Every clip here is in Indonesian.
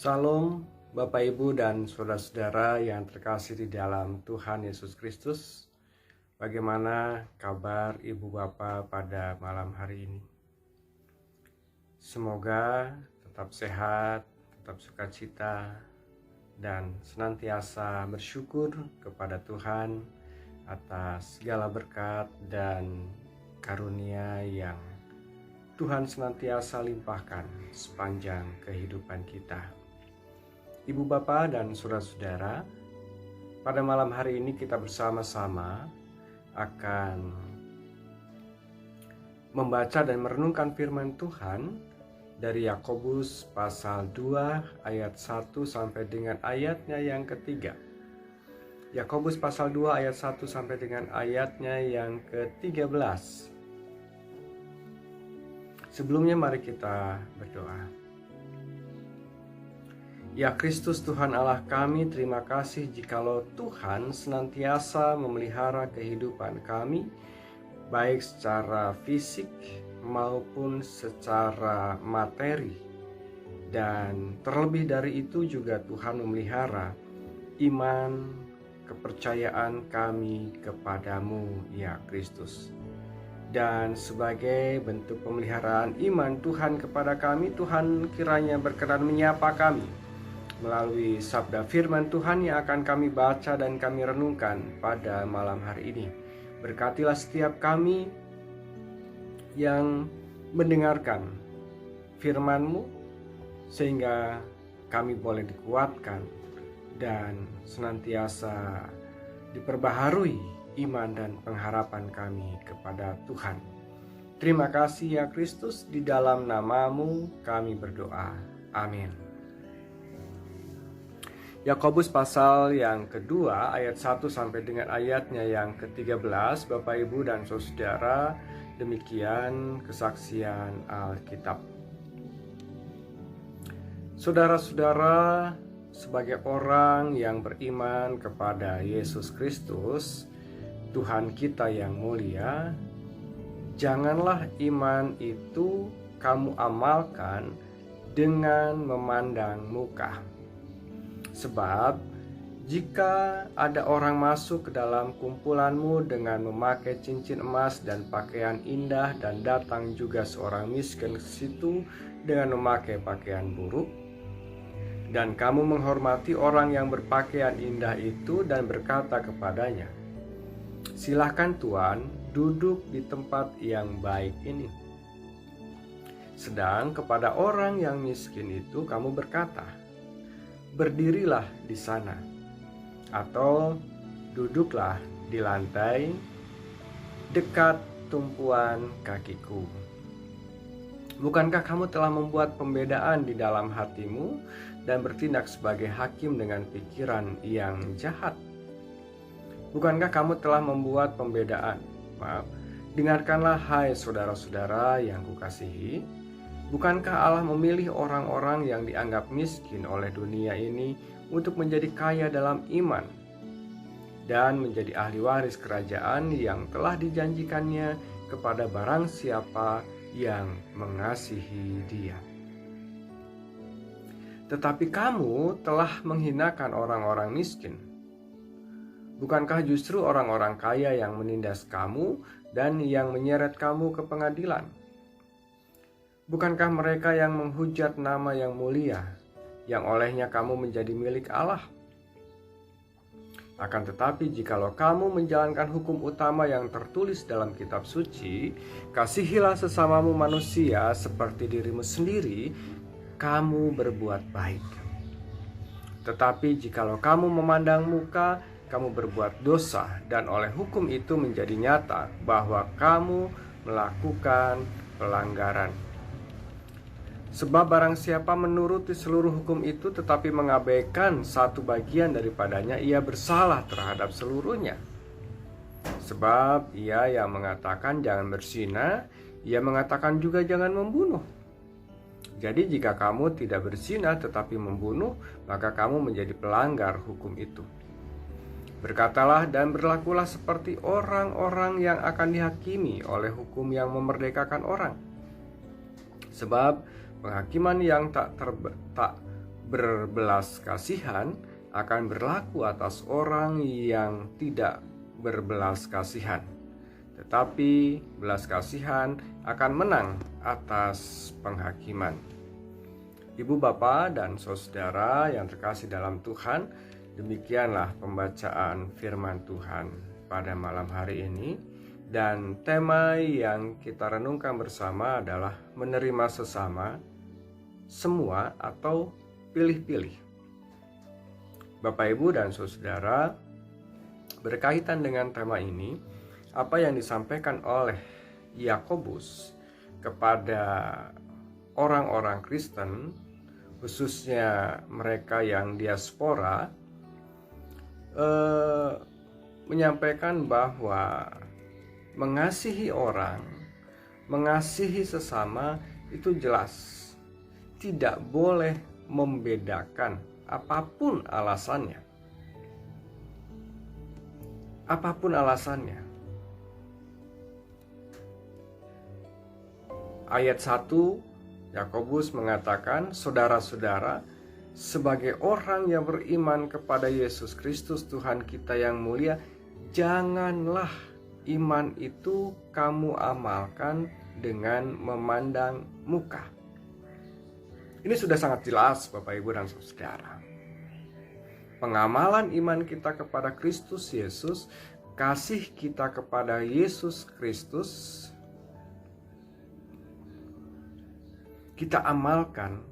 Salam Bapak Ibu dan saudara-saudara yang terkasih di dalam Tuhan Yesus Kristus. Bagaimana kabar Ibu Bapak pada malam hari ini? Semoga tetap sehat, tetap sukacita, dan senantiasa bersyukur kepada Tuhan atas segala berkat dan karunia yang Tuhan senantiasa limpahkan sepanjang kehidupan kita. Ibu Bapak dan saudara-saudara, pada malam hari ini kita bersama-sama akan membaca dan merenungkan firman Tuhan dari Yakobus pasal 2 ayat 1 sampai dengan ayatnya yang ketiga. Yakobus pasal 2 ayat 1 sampai dengan ayatnya yang ke-13. Sebelumnya mari kita berdoa. Ya Kristus Tuhan Allah kami, terima kasih jikalau Tuhan senantiasa memelihara kehidupan kami, baik secara fisik maupun secara materi. Dan terlebih dari itu juga Tuhan memelihara iman, kepercayaan kami kepadamu ya Kristus. Dan sebagai bentuk pemeliharaan iman Tuhan kepada kami, Tuhan kiranya berkenan menyapa kami melalui sabda firman Tuhan yang akan kami baca dan kami renungkan pada malam hari ini. Berkatilah setiap kami yang mendengarkan firman-Mu, sehingga kami boleh dikuatkan dan senantiasa diperbaharui iman dan pengharapan kami kepada Tuhan. Terima kasih ya Kristus, di dalam nama-Mu kami berdoa. Amin. Yakobus pasal yang kedua ayat 1 sampai dengan ayatnya yang ke-13. Bapak Ibu dan saudara, demikian kesaksian Alkitab. Saudara-saudara, sebagai orang yang beriman kepada Yesus Kristus, Tuhan kita yang mulia, janganlah iman itu kamu amalkan dengan memandang muka. Sebab jika ada orang masuk ke dalam kumpulanmu dengan memakai cincin emas dan pakaian indah, dan datang juga seorang miskin ke situ dengan memakai pakaian buruk, dan kamu menghormati orang yang berpakaian indah itu dan berkata kepadanya, "Silakan Tuan, duduk di tempat yang baik ini." Sedang kepada orang yang miskin itu kamu berkata, "Berdirilah di sana," atau "Duduklah di lantai dekat tumpuan kakiku." Bukankah kamu telah membuat pembedaan di dalam hatimu dan bertindak sebagai hakim dengan pikiran yang jahat? Bukankah kamu telah membuat pembedaan? Dengarkanlah hai saudara-saudara yang kukasihi. Bukankah Allah memilih orang-orang yang dianggap miskin oleh dunia ini untuk menjadi kaya dalam iman dan menjadi ahli waris kerajaan yang telah dijanjikannya kepada barang siapa yang mengasihi Dia? Tetapi kamu telah menghinakan orang-orang miskin. Bukankah justru orang-orang kaya yang menindas kamu dan yang menyeret kamu ke pengadilan? Bukankah mereka yang menghujat nama yang mulia, yang olehnya kamu menjadi milik Allah? Akan tetapi jikalau kamu menjalankan hukum utama yang tertulis dalam kitab suci, "Kasihilah sesamamu manusia seperti dirimu sendiri," kamu berbuat baik. Tetapi jikalau kamu memandang muka, kamu berbuat dosa, dan oleh hukum itu menjadi nyata bahwa kamu melakukan pelanggaran. Sebab barang siapa menuruti seluruh hukum itu tetapi mengabaikan satu bagian daripadanya, ia bersalah terhadap seluruhnya. Sebab ia yang mengatakan jangan berzina, ia mengatakan juga jangan membunuh. Jadi jika kamu tidak berzina tetapi membunuh, maka kamu menjadi pelanggar hukum itu. Berkatalah dan berlakulah seperti orang-orang yang akan dihakimi oleh hukum yang memerdekakan orang. Sebab penghakiman yang tak berbelas kasihan akan berlaku atas orang yang tidak berbelas kasihan, tetapi belas kasihan akan menang atas penghakiman. Ibu, Bapak, dan saudara yang terkasih dalam Tuhan, demikianlah pembacaan firman Tuhan pada malam hari ini. Dan tema yang kita renungkan bersama adalah menerima sesama, semua atau pilih-pilih. Bapak, Ibu, dan saudara, berkaitan dengan tema ini, apa yang disampaikan oleh Yakobus kepada orang-orang Kristen, khususnya mereka yang diaspora, menyampaikan bahwa mengasihi orang, mengasihi sesama itu jelas tidak boleh membedakan apapun alasannya. Apapun alasannya. Ayat 1 Yakobus mengatakan, saudara-saudara, sebagai orang yang beriman kepada Yesus Kristus Tuhan kita yang mulia, janganlah iman itu kamu amalkan dengan memandang muka. Ini sudah sangat jelas, Bapak, Ibu, dan saudara. Pengamalan iman kita kepada Kristus Yesus, kasih kita kepada Yesus Kristus, kita amalkan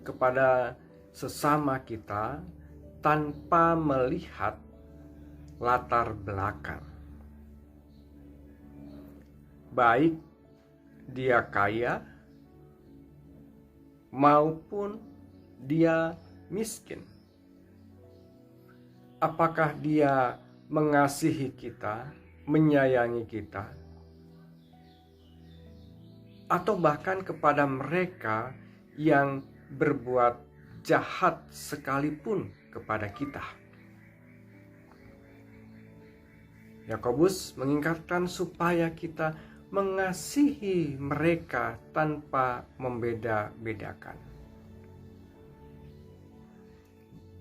kepada sesama kita tanpa melihat latar belakang. Baik dia kaya maupun dia miskin. Apakah dia mengasihi kita, menyayangi kita, atau bahkan kepada mereka yang berbuat jahat sekalipun kepada kita. Yakobus mengingatkan supaya kita mengasihi mereka tanpa membeda-bedakan.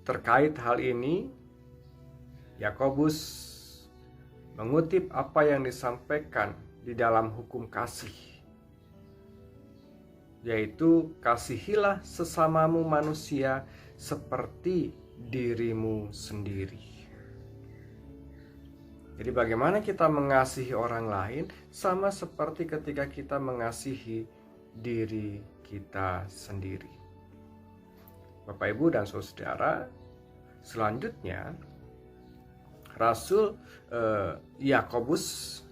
Terkait hal ini, Yakobus mengutip apa yang disampaikan di dalam hukum kasih, yaitu kasihilah sesamamu manusia seperti dirimu sendiri. Jadi bagaimana kita mengasihi orang lain sama seperti ketika kita mengasihi diri kita sendiri. Bapak, Ibu, dan saudara, selanjutnya Rasul Yakobus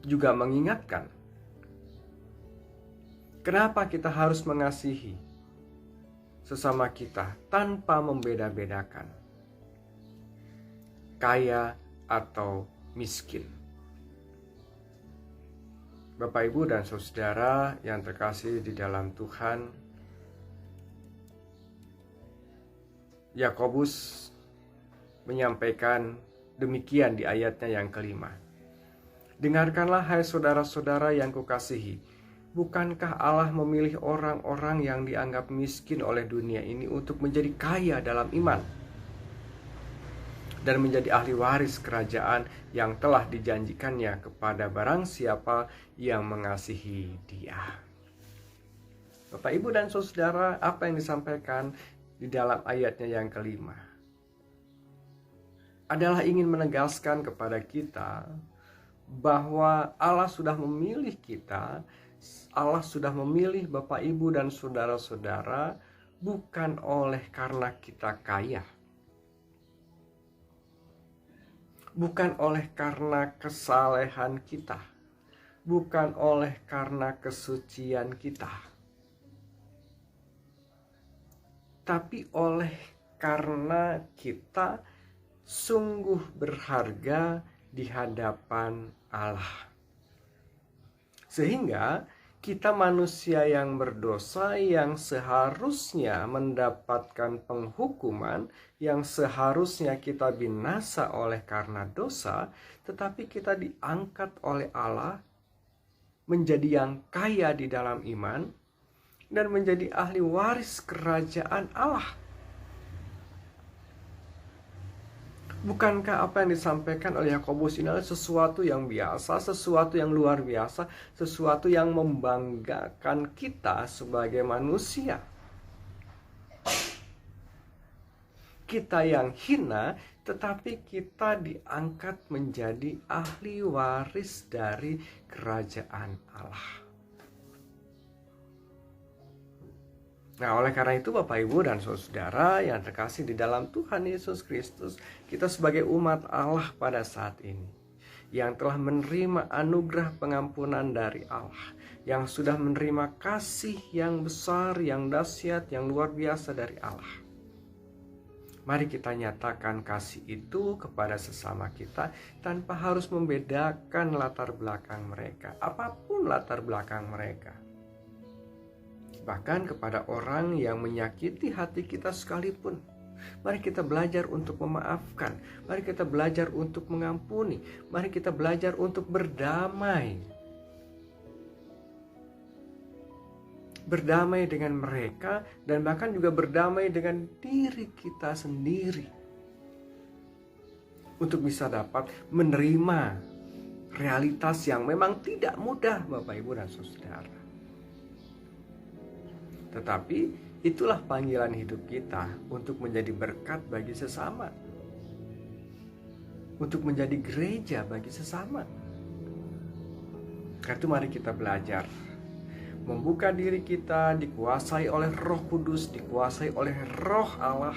juga mengingatkan kenapa kita harus mengasihi sesama kita tanpa membeda-bedakan, kaya atau miskin. Bapak, Ibu, dan saudara yang terkasih di dalam Tuhan, Yakobus menyampaikan demikian di ayatnya yang kelima. Dengarkanlah hai saudara-saudara yang kukasihi, bukankah Allah memilih orang-orang yang dianggap miskin oleh dunia ini untuk menjadi kaya dalam iman dan menjadi ahli waris kerajaan yang telah dijanjikannya kepada barang siapa yang mengasihi Dia. Bapak, Ibu, dan saudara, apa yang disampaikan di dalam ayatnya yang kelima adalah ingin menegaskan kepada kita bahwa Allah sudah memilih kita, Allah sudah memilih Bapak, Ibu, dan saudara-saudara bukan oleh karena kita kaya, bukan oleh karena kesalehan kita, bukan oleh karena kesucian kita, tapi oleh karena kita sungguh berharga di hadapan Allah. Sehingga kita manusia yang berdosa yang seharusnya mendapatkan penghukuman, yang seharusnya kita binasa oleh karena dosa, tetapi kita diangkat oleh Allah menjadi yang kaya di dalam iman dan menjadi ahli waris kerajaan Allah Bukankah apa yang disampaikan oleh Yakobus ini adalah sesuatu yang biasa, sesuatu yang luar biasa, sesuatu yang membanggakan kita sebagai manusia? Kita yang hina, tetapi kita diangkat menjadi ahli waris dari kerajaan Allah. Nah, oleh karena itu Bapak Ibu dan saudara yang terkasih di dalam Tuhan Yesus Kristus, kita sebagai umat Allah pada saat ini yang telah menerima anugerah pengampunan dari Allah, yang sudah menerima kasih yang besar, yang dahsyat, yang luar biasa dari Allah. Mari kita nyatakan kasih itu kepada sesama kita tanpa harus membedakan latar belakang mereka, apapun latar belakang mereka. Bahkan kepada orang yang menyakiti hati kita sekalipun. Mari kita belajar untuk memaafkan. Mari kita belajar untuk mengampuni. Mari kita belajar untuk berdamai. Berdamai dengan mereka dan bahkan juga berdamai dengan diri kita sendiri. Untuk bisa dapat menerima realitas yang memang tidak mudah, Bapak Ibu dan Saudara. Tetapi itulah panggilan hidup kita untuk menjadi berkat bagi sesama. Untuk menjadi gereja bagi sesama. Karena itu mari kita belajar. Membuka diri kita dikuasai oleh Roh Kudus, dikuasai oleh Roh Allah.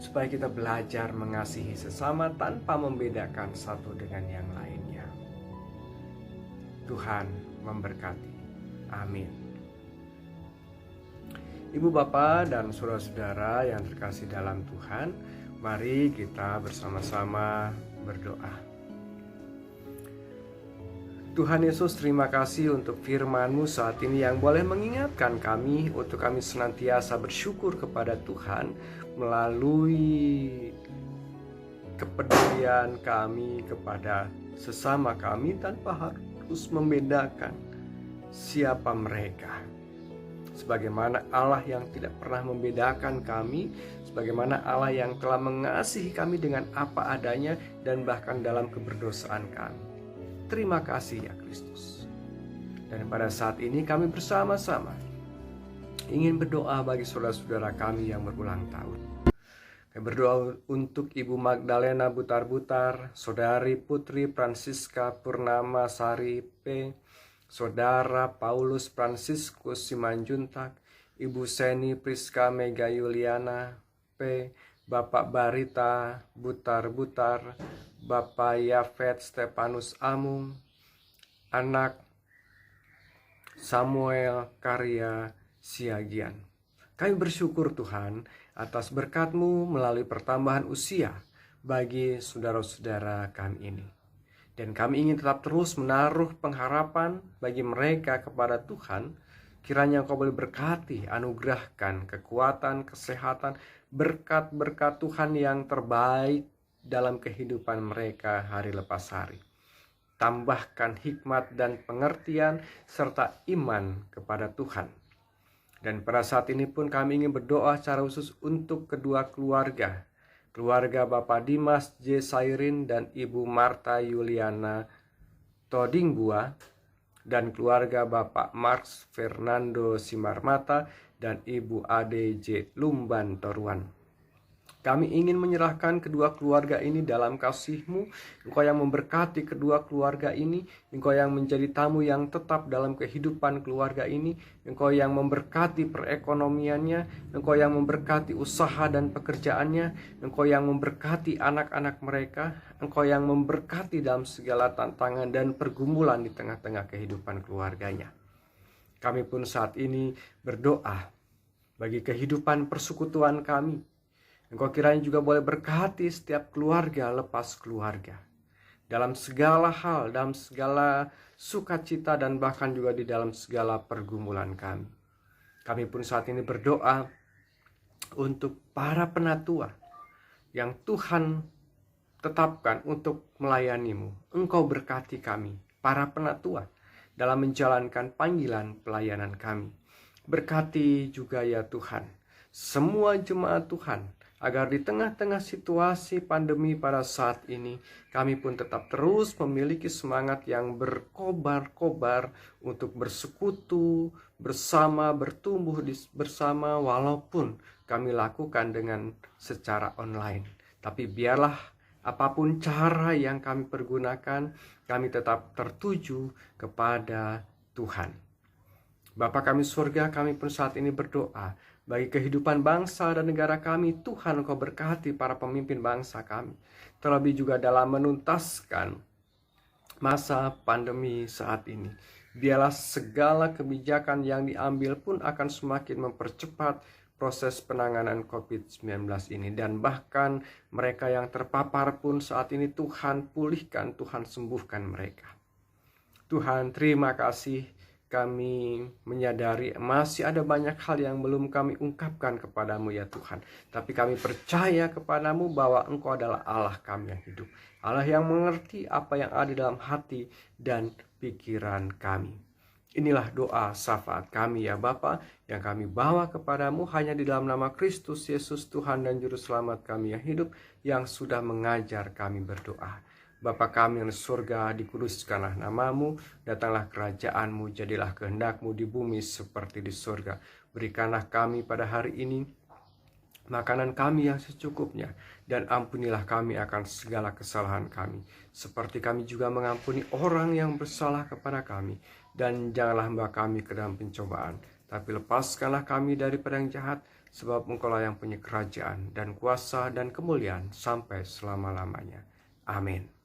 Supaya kita belajar mengasihi sesama tanpa membedakan satu dengan yang lainnya. Tuhan memberkati. Amin. Ibu Bapak dan saudara-saudara yang terkasih dalam Tuhan, mari kita bersama-sama berdoa. Tuhan Yesus, terima kasih untuk firman-Mu saat ini yang boleh mengingatkan kami untuk kami senantiasa bersyukur kepada Tuhan melalui kepedulian kami kepada sesama kami tanpa harus membedakan siapa mereka. Sebagaimana Allah yang tidak pernah membedakan kami, sebagaimana Allah yang telah mengasihi kami dengan apa adanya dan bahkan dalam keberdosaan kami. Terima kasih ya Kristus. Dan pada saat ini kami bersama-sama ingin berdoa bagi saudara-saudara kami yang berulang tahun. Kami berdoa untuk Ibu Magdalena Butar-Butar, Saudari Putri Francisca Purnama Sari P, Saudara Paulus Fransiskus Simanjuntak, Ibu Seni Priska Mega Yuliana P, Bapak Barita Butar-Butar, Bapak Yafet Stefanus Amung, anak Samuel Karya Siagian. Kami bersyukur Tuhan atas berkat-Mu melalui pertambahan usia bagi saudara-saudara kami ini. Dan kami ingin tetap terus menaruh pengharapan bagi mereka kepada Tuhan. Kiranya Engkau boleh berkati, anugerahkan kekuatan, kesehatan, berkat-berkat Tuhan yang terbaik dalam kehidupan mereka hari lepas hari. Tambahkan hikmat dan pengertian serta iman kepada Tuhan. Dan pada saat ini pun kami ingin berdoa secara khusus untuk kedua keluarga. Keluarga Bapak Dimas J. Sairin dan Ibu Marta Yuliana Todingbua, dan keluarga Bapak Marx Fernando Simarmata dan Ibu Ade J. Lumban Toruan. Kami ingin menyerahkan kedua keluarga ini dalam kasih-Mu. Engkau yang memberkati kedua keluarga ini. Engkau yang menjadi tamu yang tetap dalam kehidupan keluarga ini. Engkau yang memberkati perekonomiannya. Engkau yang memberkati usaha dan pekerjaannya. Engkau yang memberkati anak-anak mereka. Engkau yang memberkati dalam segala tantangan dan pergumulan di tengah-tengah kehidupan keluarganya. Kami pun saat ini berdoa bagi kehidupan persekutuan kami. Engkau kiranya juga boleh berkati setiap keluarga lepas keluarga. Dalam segala hal, dalam segala sukacita dan bahkan juga di dalam segala pergumulan kami. Kami pun saat ini berdoa untuk para penatua yang Tuhan tetapkan untuk melayani-Mu. Engkau berkati kami, para penatua, dalam menjalankan panggilan pelayanan kami. Berkati juga ya Tuhan, semua jemaat Tuhan, agar di tengah-tengah situasi pandemi pada saat ini, kami pun tetap terus memiliki semangat yang berkobar-kobar untuk bersekutu bersama, bertumbuh bersama, walaupun kami lakukan dengan secara online. Tapi biarlah apapun cara yang kami pergunakan, kami tetap tertuju kepada Tuhan. Bapa kami surga, kami pun saat ini berdoa bagi kehidupan bangsa dan negara kami. Tuhan, Engkau berkati para pemimpin bangsa kami, terlebih juga dalam menuntaskan masa pandemi saat ini. Biarlah segala kebijakan yang diambil pun akan semakin mempercepat proses penanganan COVID-19 ini. Dan bahkan mereka yang terpapar pun saat ini Tuhan pulihkan, Tuhan sembuhkan mereka. Tuhan, terima kasih. Kami menyadari masih ada banyak hal yang belum kami ungkapkan kepadamu ya Tuhan. Tapi kami percaya kepadamu bahwa Engkau adalah Allah kami yang hidup. Allah yang mengerti apa yang ada dalam hati dan pikiran kami. Inilah doa syafaat kami ya Bapa yang kami bawa kepadamu hanya di dalam nama Kristus Yesus Tuhan dan Juru Selamat kami yang hidup, yang sudah mengajar kami berdoa. Bapa kami yang di surga, dikuduskanlah namamu, datanglah kerajaanmu, jadilah kehendakmu di bumi seperti di surga. Berikanlah kami pada hari ini makanan kami yang secukupnya, dan ampunilah kami akan segala kesalahan kami, seperti kami juga mengampuni orang yang bersalah kepada kami. Dan janganlah membawa kami ke dalam pencobaan, tapi lepaskanlah kami daripada yang jahat, sebab Engkaulah yang punya kerajaan dan kuasa dan kemuliaan sampai selama-lamanya. Amin.